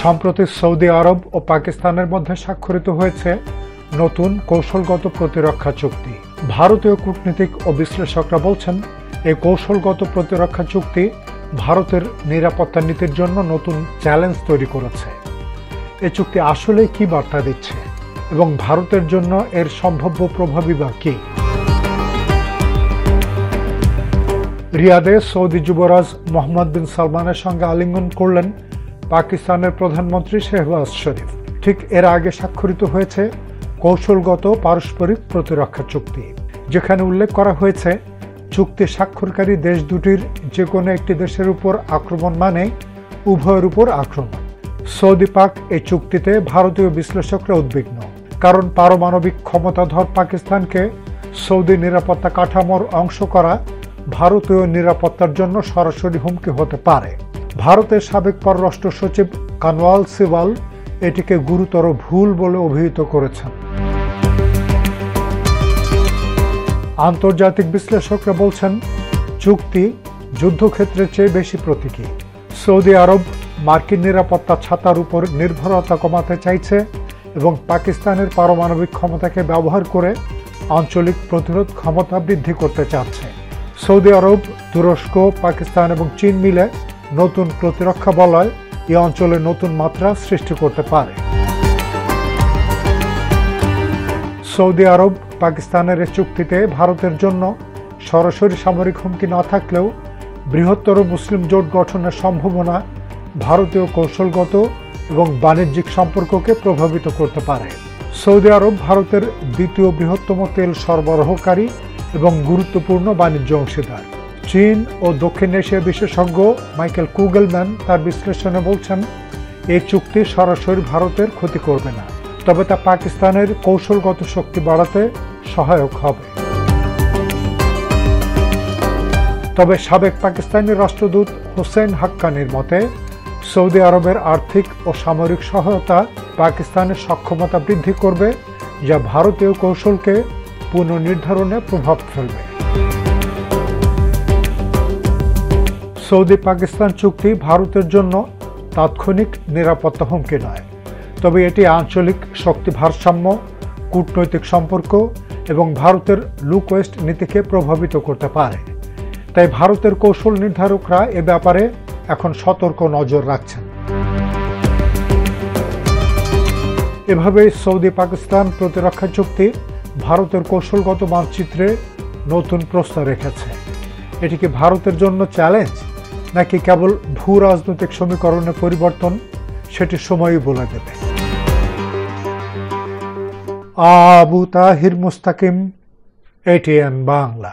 সম্প্রতি সৌদি আরব ও পাকিস্তানের মধ্যে স্বাক্ষরিত হয়েছে নতুন কৌশলগত প্রতিরক্ষা চুক্তি। ভারতীয় কূটনীতিক ও বিশ্লেষকরা বলছেন, এই কৌশলগত প্রতিরক্ষা চুক্তি ভারতের নিরাপত্তা নীতির জন্য নতুন চ্যালেঞ্জ তৈরি করেছে। এই চুক্তি আসলে কি বার্তা দিচ্ছে এবং ভারতের জন্য এর সম্ভাব্য প্রভাবই বা কি? রিয়াদে সৌদি যুবরাজ মোহাম্মদ বিন সালমানের সঙ্গে আলিঙ্গন করলেন পাকিস্তানের প্রধানমন্ত্রী শেহবাজ শরীফ। ঠিক এর আগে স্বাক্ষরিত হয়েছে কৌশলগত পারস্পরিক প্রতিরক্ষা চুক্তি, যেখানে উল্লেখ করা হয়েছে চুক্তি স্বাক্ষরকারী দেশ দুটির যে কোনো একটি দেশের উপর আক্রমণ মানে উভয়ের উপর আক্রমণ। সৌদি পাক এই চুক্তিতে ভারতীয় বিশ্লেষকরা উদ্বিগ্ন, কারণ পারমাণবিক ক্ষমতাধর পাকিস্তানকে সৌদি নিরাপত্তা কাঠামোর অংশ করা ভারতীয় নিরাপত্তার জন্য সরাসরি হুমকি হতে পারে। ভারতের সাবেক পররাষ্ট্র সচিব কানওয়াল সিবাল এটিকে গুরুতর ভুল বলে অভিহিত করেছেন। আন্তর্জাতিক বিশ্লেষকরা বলছেন, চুক্তি যুদ্ধক্ষেত্রের চেয়ে বেশি প্রতীকী। সৌদি আরব মার্কিন নিরাপত্তা ছাতার উপর নির্ভরতা কমাতে চাইছে এবং পাকিস্তানের পারমাণবিক ক্ষমতাকে ব্যবহার করে আঞ্চলিক প্রতিরোধ ক্ষমতা বৃদ্ধি করতে চাচ্ছে। সৌদি আরব, তুরস্ক, পাকিস্তান এবং চীন মিলে নতুন প্রতিরক্ষা বলয় এই অঞ্চলে নতুন মাত্রা সৃষ্টি করতে পারে। সৌদি আরব পাকিস্তানের এই চুক্তিতে ভারতের জন্য সরাসরি সামরিক হুমকি না থাকলেও বৃহত্তর মুসলিম জোট গঠনের সম্ভাবনা ভারতীয় কৌশলগত এবং বাণিজ্যিক সম্পর্ককে প্রভাবিত করতে পারে। সৌদি আরব ভারতের দ্বিতীয় বৃহত্তম তেল সরবরাহকারী এবং গুরুত্বপূর্ণ বাণিজ্য অংশীদার। চীন ও দক্ষিণ এশিয়া বিশেষজ্ঞ মাইকেল কুগেলম্যান তার বিশ্লেষণে বলছেন, এই চুক্তি সরাসরি ভারতের ক্ষতি করবে না, তবে তা পাকিস্তানের কৌশলগত শক্তি বাড়াতে সহায়ক হবে। তবে সাবেক পাকিস্তানি রাষ্ট্রদূত হোসেন হাক্কানির মতে, সৌদি আরবের আর্থিক ও সামরিক সহায়তা পাকিস্তানের সক্ষমতা বৃদ্ধি করবে, যা ভারতীয় কৌশলকে পুনর্নির্ধারণে প্রভাব ফেলবে। সৌদি পাকিস্তান চুক্তি ভারতের জন্য তাৎক্ষণিক নিরাপত্তা হুমকি নয়, তবে এটি আঞ্চলিক শক্তি ভারসাম্য, কূটনৈতিক সম্পর্ক এবং ভারতের লুক ওয়েস্ট নীতিকে প্রভাবিত করতে পারে। তাই ভারতের কৌশল নির্ধারকরা এ ব্যাপারে এখন সতর্ক নজর রাখছেন। এভাবেই সৌদি পাকিস্তান প্রতিরক্ষা চুক্তি ভারতের কৌশলগত মানচিত্রে নতুন প্রশ্ন রেখেছে। এটি কি ভারতের জন্য চ্যালেঞ্জ নাকি কেবল ভূ রাজনৈতিক সমীকরণের পরিবর্তন, সেটি সময়ই বলে দেবে। আবু তাহির মুস্তাকিম, ATN বাংলা।